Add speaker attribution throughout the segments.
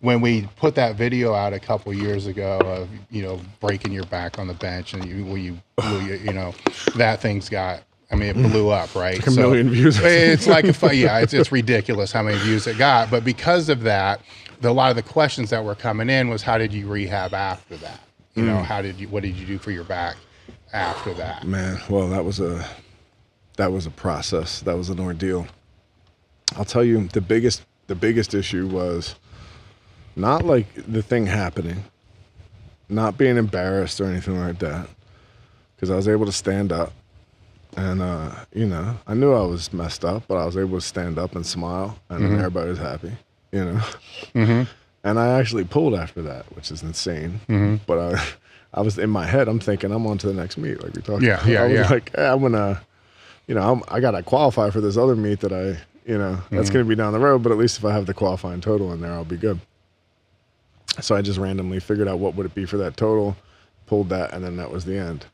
Speaker 1: when we put that video out a couple years ago of, you know, breaking your back on the bench and you know, that thing's got, I mean, it blew up, right?
Speaker 2: Like a million views.
Speaker 1: It's like, it's ridiculous how many views it got. But because of that, a lot of the questions that were coming in was, how did you rehab after that? You know, what did you do for your back after that?
Speaker 2: Man, well, that was a process. That was an ordeal. I'll tell you, the biggest issue was not like the thing happening, not being embarrassed or anything like that, because I was able to stand up. And, you know, I knew I was messed up, but I was able to stand up and smile, and then everybody was happy, you know. And I actually pulled after that, which is insane. But I was in my head, I'm thinking I'm on to the next meet, like we talked about. I was like, hey, I'm going to, you know, I got to qualify for this other meet that I, you know, that's going to be down the road, but at least if I have the qualifying total in there, I'll be good. So I just randomly figured out what would it be for that total, pulled that, and then that was the end.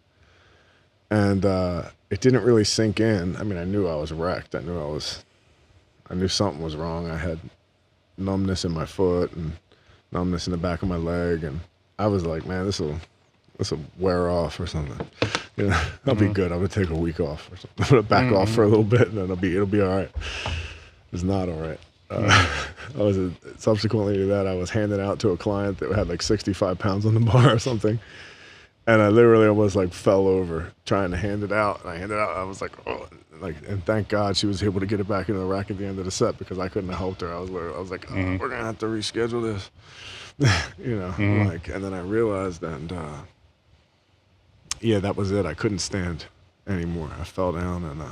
Speaker 2: And it didn't really sink in. I mean, I knew I was wrecked. I knew something was wrong. I had numbness in my foot and numbness in the back of my leg, and I was like, man, this will wear off or something. You know, I'll be good. I'm gonna take a week off or something. I'm gonna back off for a little bit, and then it'll be all right. It's not all right. Subsequently to that, I was handing out to a client that had like 65 pounds on the bar or something. And I literally almost like fell over trying to hand it out. And I handed it out. I was like, oh, like, and thank God she was able to get it back into the rack at the end of the set, because I couldn't have helped her. I was like, oh, we're gonna have to reschedule this, you know. Like, and then I realized, and yeah, that was it. I couldn't stand anymore. I fell down, and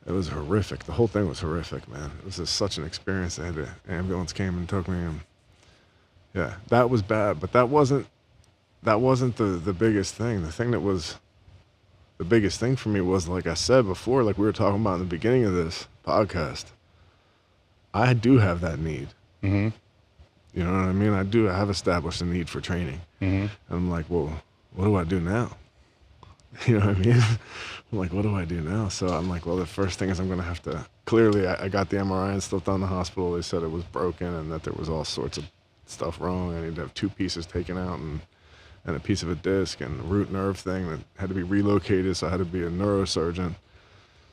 Speaker 2: it was horrific. The whole thing was horrific, man. It was just such an experience. The ambulance came and took me, and yeah, that was bad. But that wasn't the biggest thing. The thing that was the biggest thing for me was, like I said before, like we were talking about in the beginning of this podcast, I do have that need. You know what I mean? I have established a need for training. And I'm like, well, what do I do now? You know what I mean? I'm like, what do I do now? So I'm like, well, the first thing is I'm going to have to, clearly I got the MRI and stuff down the hospital. They said it was broken and that there was all sorts of stuff wrong. I need to have 2 pieces taken out and a piece of a disc and a root nerve thing that had to be relocated, so I had to be a neurosurgeon.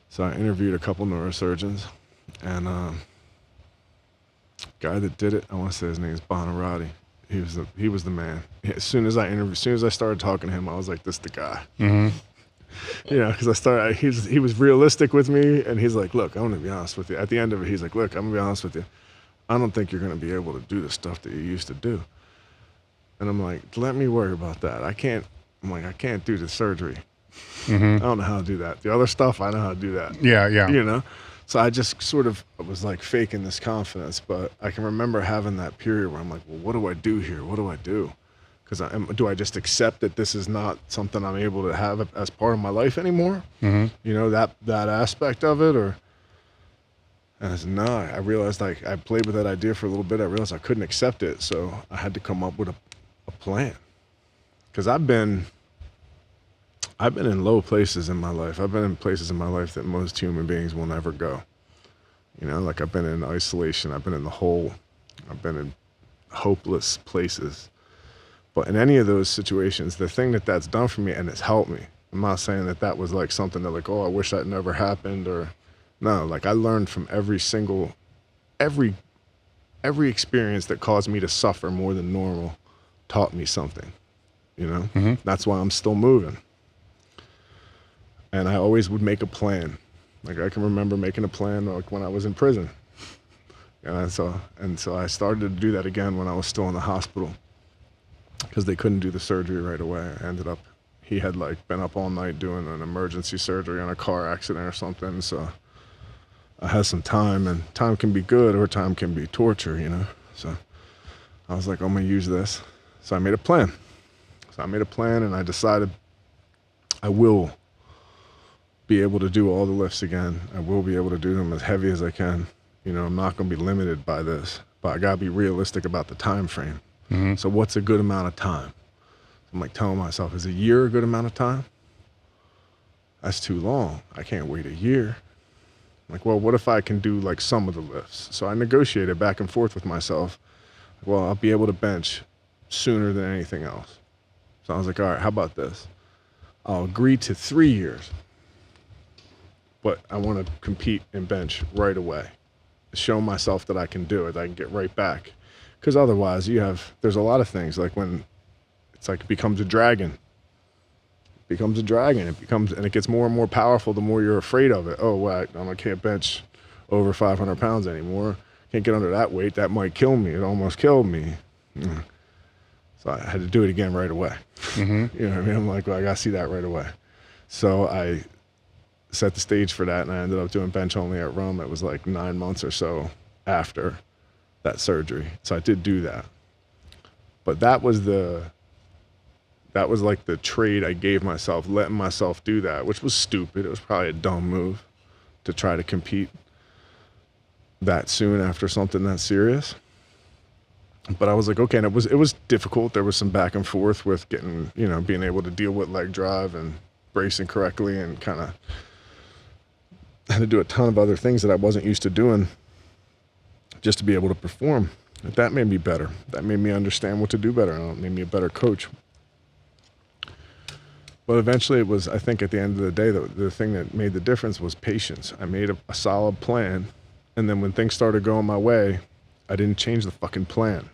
Speaker 2: So I interviewed a couple neurosurgeons, and guy that did it, I want to say his name is Bonarati. He was the man. As soon as I started talking to him, I was like, this is the guy. You know, because he was realistic with me, and he's like, look, I'm going to be honest with you. At the end of it, he's like, look, I'm going to be honest with you. I don't think you're going to be able to do the stuff that you used to do. And I'm like, let me worry about that. I can't do the surgery. I don't know how to do that. The other stuff, I know how to do that. Yeah. You know? So I just sort of was like faking this confidence, but I can remember having that period where I'm like, well, what do I do here? What do I do? Because do I just accept that this is not something I'm able to have as part of my life anymore? You know, that aspect of it, or... And I said, no, I realized, like, I played with that idea for a little bit. I realized I couldn't accept it, so I had to come up with a plan. Because I've been in low places in my life. I've been in places in my life that most human beings will never go. You know, like I've been in isolation. I've been in the hole. I've been in hopeless places. But in any of those situations, the thing that's done for me, and it's helped me. I'm not saying that was like something that like, oh, I wish that never happened, or no, like I learned from every experience that caused me to suffer more than normal taught me something, you know? That's why I'm still moving. And I always would make a plan. Like I can remember making a plan like when I was in prison. And so I started to do that again when I was still in the hospital, because they couldn't do the surgery right away. He had like been up all night doing an emergency surgery on a car accident or something. So I had some time, and time can be good or time can be torture, you know? So I was like, I'm gonna use this. So I made a plan. And I decided I will be able to do all the lifts again. I will be able to do them as heavy as I can. You know, I'm not gonna be limited by this, but I gotta be realistic about the time frame. So what's a good amount of time? I'm like telling myself, is a year a good amount of time? That's too long. I can't wait a year. I'm like, well, what if I can do like some of the lifts? So I negotiated back and forth with myself. Well, I'll be able to bench sooner than anything else. So I was like, all right, how about this? I'll agree to 3 years, but I want to compete and bench right away. Show myself that I can do it, that I can get right back. Because otherwise there's a lot of things, like when it's like it becomes a dragon. It becomes a dragon. And it gets more and more powerful the more you're afraid of it. Oh, well, I can't bench over 500 pounds anymore. Can't get under that weight. That might kill me. It almost killed me. So I had to do it again right away.
Speaker 1: Mm-hmm.
Speaker 2: You know what I mean? I'm like, well, I got to see that right away. So I set the stage for that, and I ended up doing bench only at Rome. It was like 9 months or so after that surgery. So I did do that. But that was like the trade I gave myself, letting myself do that, which was stupid. It was probably a dumb move to try to compete that soon after something that serious. But I was like, okay, and it was difficult. There was some back and forth with getting, being able to deal with leg drive and bracing correctly, and kind of had to do a ton of other things that I wasn't used to doing just to be able to perform. That made me better. That made me understand what to do better, and it made me a better coach. But eventually it was, I think at the end of the day, the thing that made the difference was patience. I made a solid plan, and then when things started going my way, I didn't change the fucking plan.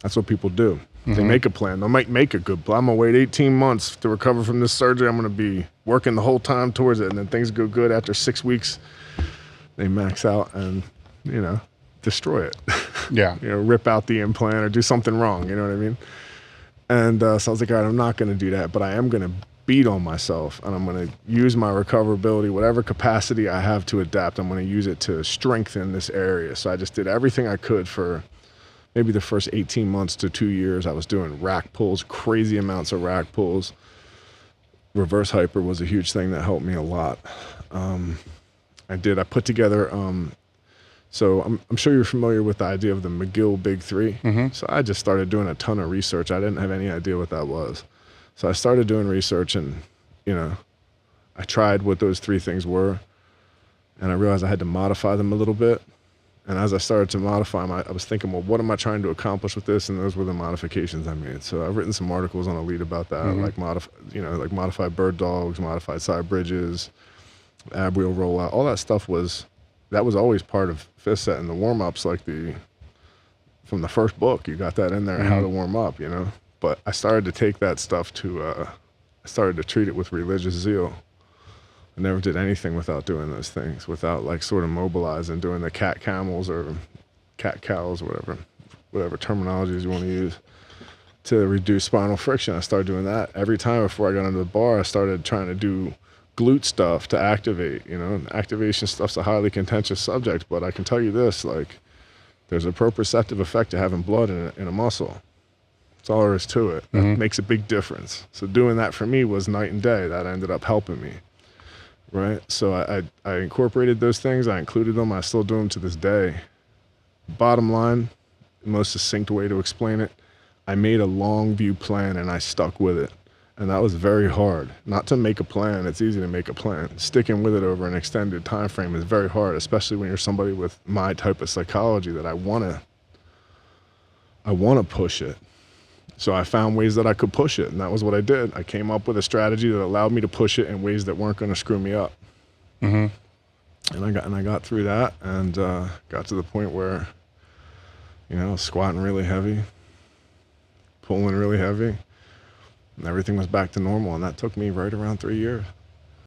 Speaker 2: That's what people do. Mm-hmm. They make a plan. They might make a good plan. I'm going to wait 18 months to recover from this surgery. I'm going to be working the whole time towards it, and then things go good. After 6 weeks, they max out and, destroy it.
Speaker 1: Yeah.
Speaker 2: Rip out the implant or do something wrong. You know what I mean? And so I was like, all right, I'm not going to do that, but I am going to beat on myself, and I'm going to use my recoverability, whatever capacity I have to adapt, I'm going to use it to strengthen this area. So I just did everything I could for maybe the first 18 months to 2 years. I was doing rack pulls, crazy amounts of rack pulls. Reverse hyper was a huge thing that helped me a lot. I put together, so I'm sure you're familiar with the idea of the McGill Big Three.
Speaker 1: Mm-hmm.
Speaker 2: So I just started doing a ton of research. I didn't have any idea what that was. So I started doing research, and, I tried what those 3 things were, and I realized I had to modify them a little bit. And as I started to modify them, I was thinking, well, what am I trying to accomplish with this? And those were the modifications I made. So I've written some articles on Elite about that,
Speaker 1: mm-hmm.
Speaker 2: like modified bird dogs, modified side bridges, ab wheel rollout. All that stuff was always part of fifth set and the warm-ups, from the first book. You got that in there, mm-hmm. how to warm up, But I started to take that stuff I started to treat it with religious zeal. I never did anything without doing those things, without sort of mobilizing, doing the cat camels or cat cows, whatever terminologies you want to use, to reduce spinal friction. I started doing that every time before I got into the bar. I started trying to do glute stuff to activate. Activation stuff's a highly contentious subject, but I can tell you this, there's a proprioceptive effect to having blood in a muscle. That's all there is to it. That
Speaker 1: mm-hmm.
Speaker 2: makes a big difference. So doing that for me was night and day. That ended up helping me. Right? So I incorporated those things. I included them. I still do them to this day. Bottom line, the most succinct way to explain it, I made a long view plan and I stuck with it. And that was very hard. Not to make a plan. It's easy to make a plan. Sticking with it over an extended time frame is very hard, especially when you're somebody with my type of psychology that I want to push it. So I found ways that I could push it, and that was what I did. I came up with a strategy that allowed me to push it in ways that weren't going to screw me up.
Speaker 1: Mm-hmm.
Speaker 2: And I got through that, and got to the point where, squatting really heavy, pulling really heavy, and everything was back to normal. And that took me right around 3 years.